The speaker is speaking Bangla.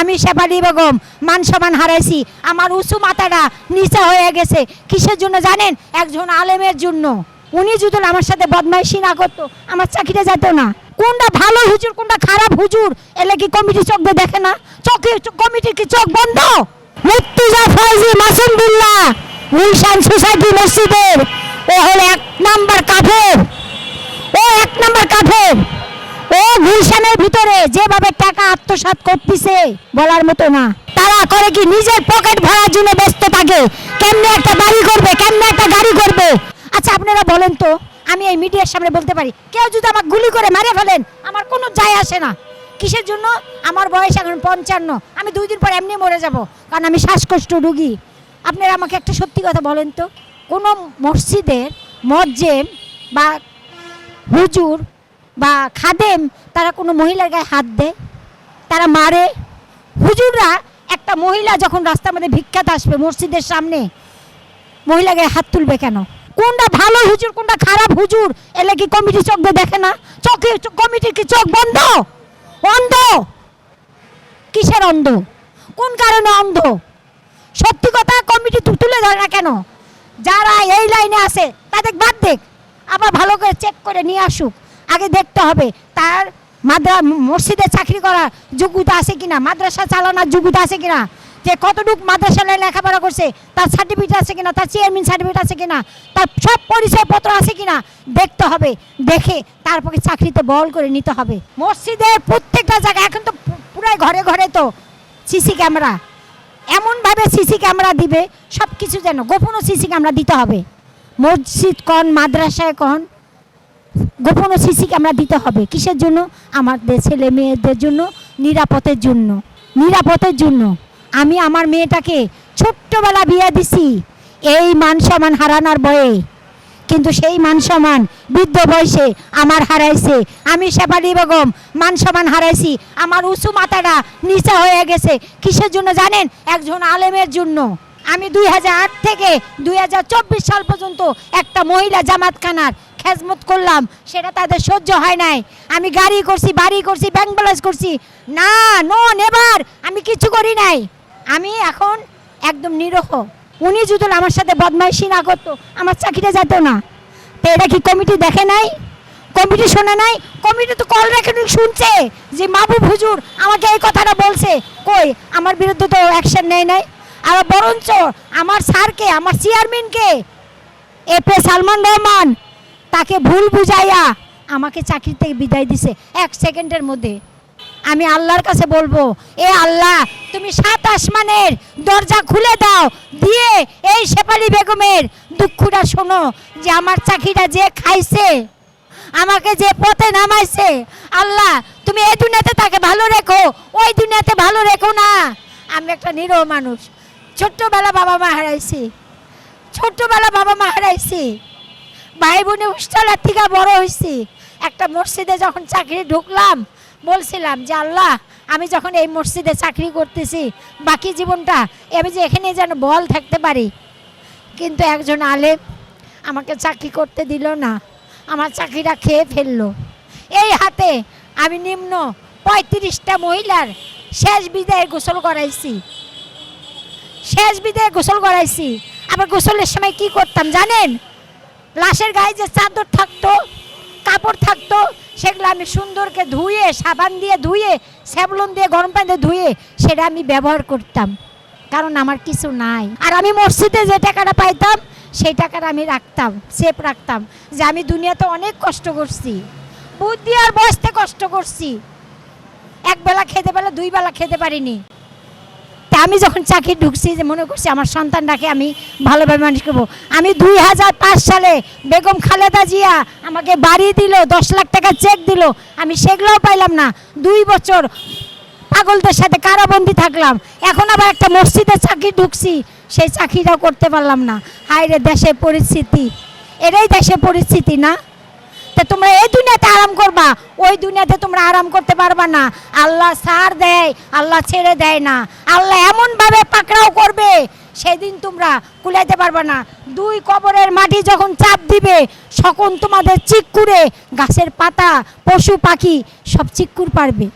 আমি শেফালি বেগম মান সম্মান হারাইছি, আমার উঁচু মাথাটা নিচা হয়ে গেছে। কিসের জন্য জানেন? একজন আলেমের জন্য। উনি যদি আমার সাথে বদমাইশি না করতো আমার চাকরিটা যেত না। কোনটা ভালো হুজুর কোনটা খারাপ হুজুর এলে কি কমিটি চোখ দিয়ে দেখে না? চোখে কমিটির কি চোখ বন্ধ? মুর্তজা ফয়জি মাসুমুল্লাহ গুলশান সোসাইটি মসজিদের ও হলো 1 নাম্বার কাফের। ও 1 নাম্বার কাফের। ও গুলশানের ভিতরে যেভাবে টাকা আত্মসাৎ করতেছে বলার মতো না। তারা করে কি নিজের পকেট ভরার জন্য ব্যস্ত থাকে, কেমনে একটা বাড়ি করবে, কেমনে একটা গাড়ি করবে। আচ্ছা আপনারা বলেন তো, আমি এই মিডিয়ার সামনে বলতে পারি, কেউ যদি আমাকে গুলি করে মেরে ফেলেন আমার কোনো যায় আসে না। কিসের জন্য? আমার বয়স এখন 55, আমি 2 দিন পর এমনি মরে যাব, কারণ আমি শ্বাসকষ্ট রোগী। আপনারা আমাকে একটা সত্যি কথা বলেন তো, কোনো মসজিদের মুয়াজ্জিন বা হুজুর বা খাদেম তারা কোনো মহিলার গায়ে হাত দেয়? তারা মারে? হুজুররা একটা মহিলা যখন রাস্তার মধ্যে ভিক্ষাতে আসবে মসজিদের সামনে, মহিলা গায়ে হাত তুলবে কেন? কোনটা ভালো হুজুর কোনটা খারাপ হুজুর এলে কি কমিটি চোখ দিয়ে দেখে না? চোখে কমিটির কি চোখ বন্ধ? অন্ধ? কিসের অন্ধ? কোন কারণে অন্ধ? সত্যি কথা কমিটি তুলে ধরে না কেন? যারা এই লাইনে আছে তাদের বাদ দেখ, আবার ভালো করে চেক করে নিয়ে আসুক। আগে দেখতে হবে তার মসজিদে চাকরি করার যোগ্যতা আছে কিনা, মাদ্রাসা চালানোর যোগ্যতা আছে কিনা, যে কতটুকু মাদ্রাসা লেখাপড়া করছে, তার সার্টিফিকেট আছে কিনা, তার চেয়ারম্যান সার্টিফিকেট আছে কিনা, তার সব পরিচয়পত্র আছে কিনা দেখতে হবে। দেখে তারপরে চাকরিতে বহাল করে নিতে হবে। মসজিদের প্রত্যেকটা জায়গায় এখন তো পুরাই ঘরে ঘরে তো সিসি ক্যামেরা, এমনভাবে সিসি ক্যামেরা দিবে সব কিছু যেন গোপনও সিসি ক্যামেরা দিতে হবে। মসজিদ কন মাদ্রাসায় কন গোপনও সিসি ক্যামেরা দিতে হবে। কিসের জন্য? আমাদের ছেলে মেয়েদের জন্য, নিরাপত্তার জন্য। নিরাপত্তার জন্য আমি আমার মেয়েটাকে ছোট্টবেলা বিয়ে দিছি এই মান সম্মান হারানোর ভয়ে, কিন্তু সেই মান সম্মান বৃদ্ধ বয়সে আমার হারাইছে। আমি শেফালি বেগম মান সম্মান হারাইছি, আমার উঁচু মাথাটা নিচা হয়ে গেছে। কিসের জন্য জানেন? একজন আলেমের জন্য। আমি 2008 থেকে 2024 সাল পর্যন্ত একটা মহিলা জামাতখানার খেজমত করলাম, সেটা তাদের সহ্য হয় নাই। আমি গাড়ি করছি, বাড়ি করছি, ব্যাংক ব্যালেন্স করছি, না নো নেভার আমি কিছু করি নাই। আমি এখন একদম নিরহ। উনি যদি আমার সাথে বদমাইশি না করতো আমার চাকরিটা যেত না। তো এটা কি কমিটি দেখে নাই? কমিটি শোনে নাই? কমিটি তো কল রেকর্ডিং শুনছে যে মাহবুব হুজুর আমাকে এই কথাটা বলছে, কই আমার বিরুদ্ধে তো অ্যাকশন নেয় নাই। আর বরঞ্চ আমার স্যারকে, আমার চেয়ারম্যানকে এপে সালমান রহমান তাকে ভুল বুঝাইয়া আমাকে চাকরি থেকে বিদায় দিছে 1 সেকেন্ডের মধ্যে। আমি আল্লাহর কাছে বলবো, এ আল্লাহ তুমি 7 আসমানের দরজা খুলে দাও, দিয়ে এই শেফালি বেগমের দুঃখটা শোনো, যে আমার চাকরিটা যে খাইছে, আমাকে যে পথে নামাইছে, আল্লাহ তুমি এই দুনিয়াতে তাকে ভালো রেখো, ওই দুনিয়াতে ভালো রেখো না। আমি একটা নিরহ মানুষ, ছোট্টবেলা বাবা মা হারাইছি, ছোট্টবেলা বাবা মা হারাইছি, ভাই বোনে হোস্টেলের থেকে বড় হয়েছি। একটা মসজিদে যখন চাকরি ঢুকলাম বলছিলাম যে আল্লাহ আমি যখন এই মসজিদে চাকরি করতেছি বাকি জীবনটা আমি যে এখানে যেন বল থাকতে পারি। কিন্তু একজন আলেম আমাকে চাকরি করতে দিল না, আমার চাকরিটা খেয়ে ফেললো। এই হাতে আমি নিম্ন 35টা মহিলার শেষ বিদায় গোসল করাইছি, শেষ বিদায় গোসল করাইছি। আবার গোসলের সময় কি করতাম জানেন? লাশের গায়ে যে চাদর থাকতো, কাপড় থাকতো, সেগুলো আমি সুন্দরকে ধুয়ে, সাবান দিয়ে ধুয়ে, স্যাভলন দিয়ে, গরম পানি দিয়ে ধুয়ে সেটা আমি ব্যবহার করতাম, কারণ আমার কিছু নাই। আর আমি মসজিদে যে টাকাটা পাইতাম সেই টাকাটা আমি রাখতাম, সেফ রাখতাম, যে আমি দুনিয়াতে অনেক কষ্ট করছি, বুদ্ধি আর বয়সতে কষ্ট করছি, একবেলা খেতে পারলে 2 বেলা খেতে পারিনি। তা আমি যখন চাকরি ঢুকছি যে মনে করছি আমার সন্তানটাকে আমি ভালোভাবে মানুষ করবো। আমি 2005 সালে বেগম খালেদা জিয়া আমাকে বাড়ি দিল, 10 লাখ টাকা চেক দিল, আমি সেগুলোও পাইলাম না। 2 বছর পাগলদের সাথে কারাবন্দি থাকলাম। এখন আবার একটা মসজিদে চাকরি ঢুকছি, সেই চাকরিটাও করতে পারলাম না। হায় রে দেশের পরিস্থিতি, এটাই দেশের পরিস্থিতি না? তা তোমরা এই দুনিয়াতে আরাম করবা, ওই দুনিয়াতে তোমরা আরাম করতে পারবা না। আল্লাহ ছাড় দেয়, আল্লাহ ছেড়ে দেয় না। আল্লাহ এমনভাবে পাকড়াও করবে সেদিন তোমরা কুলাইতে পারবা না। 2 কবরের মাটি যখন চাপ দিবে তখন তোমাদের চিক্কুরে গাছের পাতা, পশু পাখি সব চিক্কুর পারবে।